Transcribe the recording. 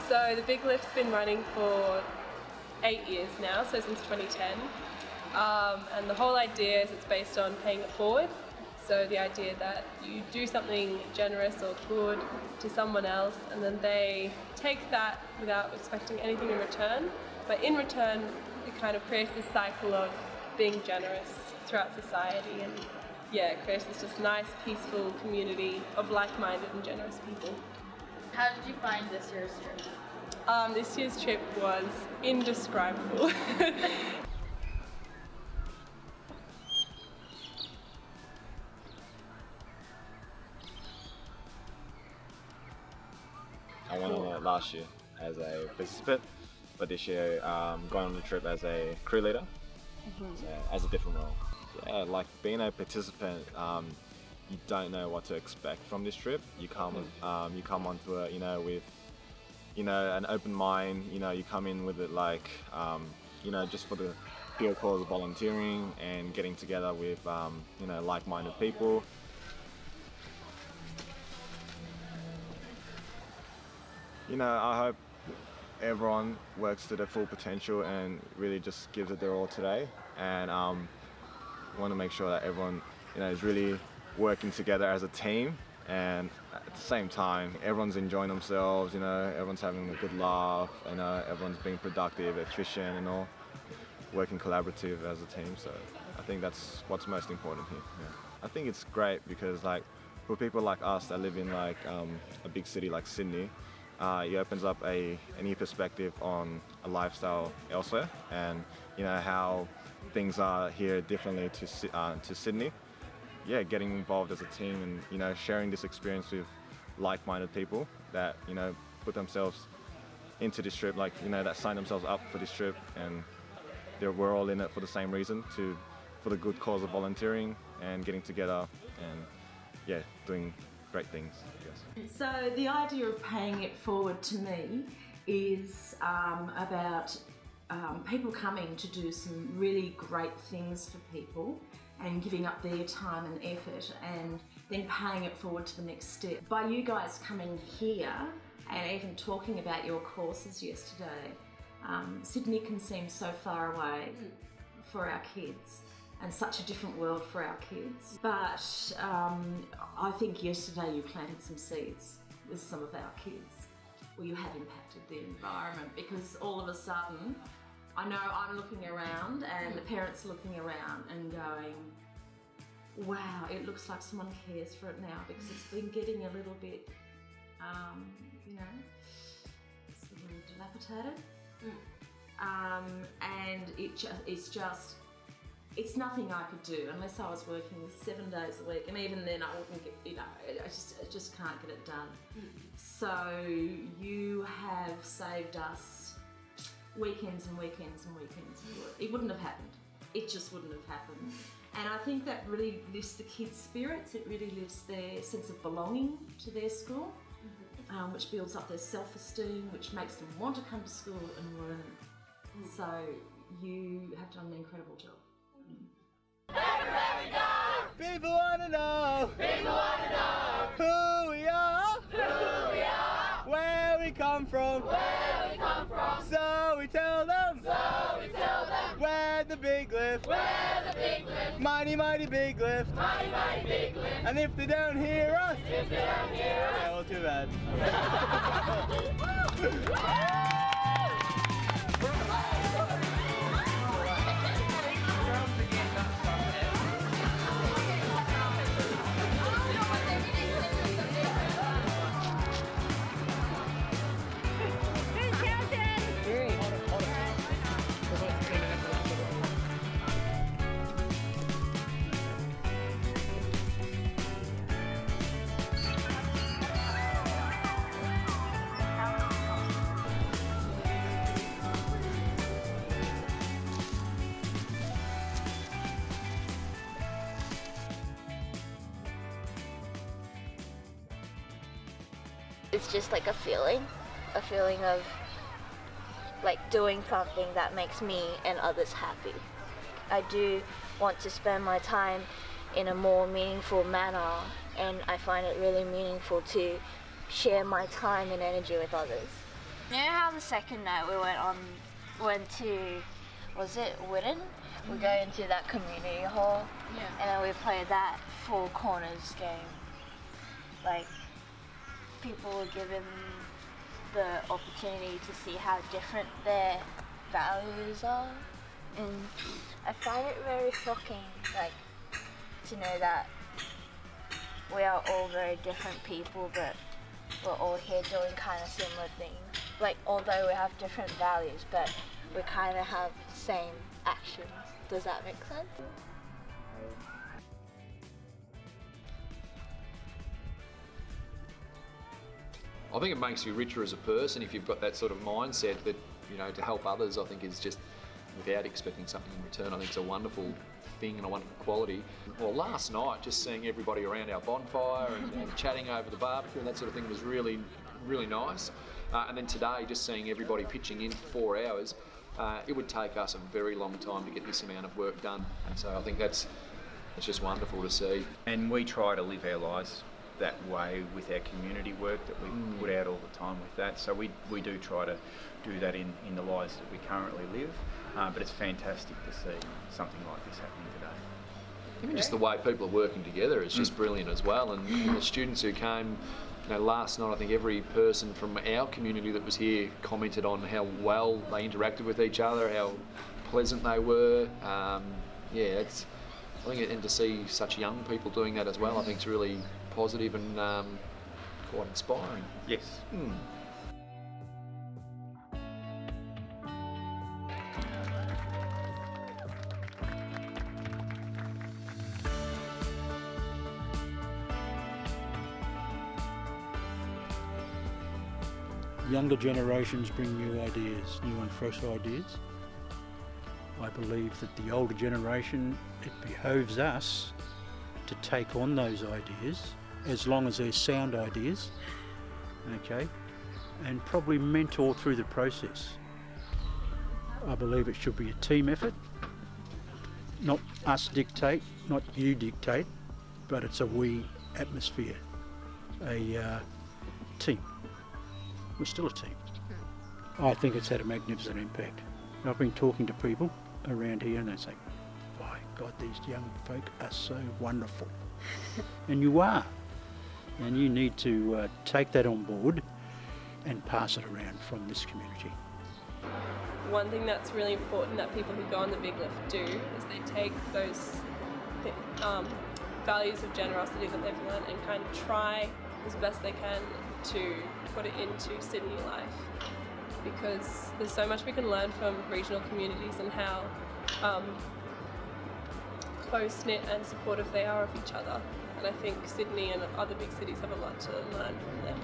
So the Big Lift's been running for 8 years now, so since 2010. And the whole idea is it's based on paying it forward. So the idea that you do something generous or good to someone else and then they take that without expecting anything in return. But in return, it kind of creates this cycle of being generous throughout society, and it creates this just nice, peaceful community of like-minded and generous people. How did you find this year's trip? This year's trip was indescribable. I went on it last year as a participant, but this year going on the trip as a crew leader, so as a different role. Yeah, like being a participant, you don't know what to expect from this trip. You come onto it, with an open mind. You come in with it like just for the pure cause of volunteering and getting together with like-minded people. I hope everyone works to their full potential and really just gives it their all today. And want to make sure that everyone, is really working together as a team. And at the same time, everyone's enjoying themselves. Everyone's having a good laugh. Everyone's being productive, efficient, and all working collaborative as a team. So I think that's what's most important here. Yeah. I think it's great because, for people like us that live in a big city like Sydney. It opens up a new perspective on a lifestyle elsewhere, and how things are here differently to Sydney. Yeah, getting involved as a team and sharing this experience with like-minded people that put themselves into this trip, that sign themselves up for this trip, and we're all in it for the same reason, for the good cause of volunteering and getting together and doing great things, I guess. So the idea of paying it forward to me is about people coming to do some really great things for people and giving up their time and effort and then paying it forward to the next step. By you guys coming here and even talking about your courses yesterday, Sydney can seem so far away for our kids. And such a different world for our kids. But I think yesterday you planted some seeds with some of our kids. Well, you have impacted the environment because all of a sudden, I know I'm looking around and the parents are looking around and going, wow, it looks like someone cares for it now because it's been getting a little bit, it's a little dilapidated. And it's nothing I could do unless I was working 7 days a week, and even then I wouldn't get, I just can't get it done. So you have saved us weekends and weekends and weekends of work. It wouldn't have happened. It just wouldn't have happened. And I think that really lifts the kids' spirits. It really lifts their sense of belonging to their school, which builds up their self-esteem, which makes them want to come to school and learn. So you have done an incredible job. Everywhere we go, people want to know who we are, where we come from, so we tell them, we're the Big Lift, mighty, mighty Big Lift, and if they don't hear us, yeah, well, too bad. It's just like a feeling of like doing something that makes me and others happy. I do want to spend my time in a more meaningful manner, and I find it really meaningful to share my time and energy with others. You know how the second night we went to, was it Whitten? We go into that community hall, and then we play that Four Corners game. Like, people were given the opportunity to see how different their values are, and I find it very shocking, like, to know that we are all very different people, but we're all here doing kind of similar things. Like, although we have different values, but we kind of have the same actions. Does that make sense? I think it makes you richer as a person if you've got that sort of mindset that, you know, to help others, I think is just without expecting something in return. I think it's a wonderful thing and a wonderful quality. Well, last night, just seeing everybody around our bonfire and chatting over the barbecue and that sort of thing was really, really nice. And then today, just seeing everybody pitching in for 4 hours, it would take us a very long time to get this amount of work done. And so I think that's just wonderful to see. And we try to live our lives that way with our community work that we put out all the time with that. So we do try to do that in the lives that we currently live. But it's fantastic to see something like this happening today. Even just the way people are working together is just brilliant as well. And the students who came, you know, last night, I think every person from our community that was here commented on how well they interacted with each other, how pleasant they were. It's, I think, and to see such young people doing that as well, I think it's really positive and quite inspiring. Yes. Younger generations bring new ideas, new and fresh ideas. I believe that the older generation, it behoves us to take on those ideas, as long as they're sound ideas, okay, and probably mentor through the process. I believe it should be a team effort, not us dictate, not you dictate, but it's a we atmosphere, a team. We're still a team. I think it's had a magnificent impact. I've been talking to people around here and they say, "My God, these young folk are so wonderful." And you are. And you need to take that on board and pass it around from this community. One thing that's really important that people who go on the Big Lift do is they take those values of generosity that they've learned and kind of try as best they can to put it into Sydney life, because there's so much we can learn from regional communities and how close-knit and supportive they are of each other, and I think Sydney and other big cities have a lot to learn from them.